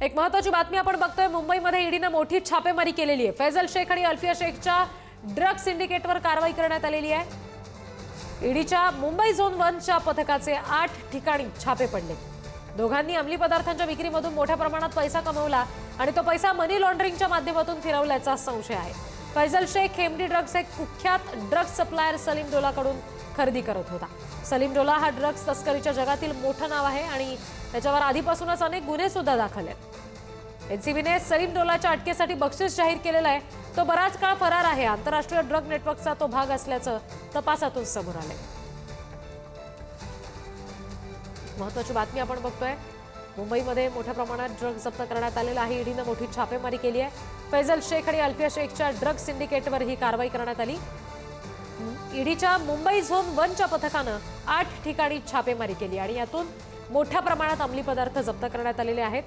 एक महत्त्वाची बातमी आपण बघतोय। मुंबईमध्ये ईडीने मोठी छापेमारी केलेली आहे। फैजल शेख आणि अल्फिया शेखच्या ड्रग सिंडिकेटवर कारवाई करण्यात आलेली आहे। ईडीच्या मुंबई झोन 1 च्या पथकाचे 8 ठिकाणी छापे पडले। दोघांनी अंमली पदार्थांच्या विक्रीमधून मोठ्या प्रमाणात पैसा कमवला आणि तो पैसा मनी लॉन्ड्रिंगच्या माध्यमातून फिरवल्याचा संशय आहे। फैजल शेख एमडी ड्रग्स एक कुख्यात ड्रग्स सप्लायर सलीम डोलाकडून खरेदी करत होता। सलीम डोला हा ड्रग्स तस्करीच्या जगातील मोठं नाव आहे आणि त्याच्यावर आधीपासूनच अनेक गुन्हे सुद्धा दाखल आहेत। एनसीबीने सलीम डोलाच्या अटकेसाठी बक्षीस जाहीर केलेलं आहे। तो बराच काळ फरार आहे। आंतरराष्ट्रीय ड्रग नेटवर्कचा तो भाग असल्याचं तपासातून समोर आलंय। महत्त्वाची बातमी आपण बघतोय। मुंबईमध्ये मोठ्या प्रमाणात ड्रग जप्त करण्यात आलेला आहे। ईडीने मोठी छापेमारी केली आहे। फैजल शेख आणि अल्फिया शेखच्या ड्रग सिंडिकेटवर ही कारवाई करण्यात आली। ईडीच्या मुंबई झोन 1 च्या पथकानं 8 ठिकाणी छापेमारी केली आणि यातून मोठ्या प्रमाणात अंमली पदार्थ जप्त करण्यात आलेले आहेत।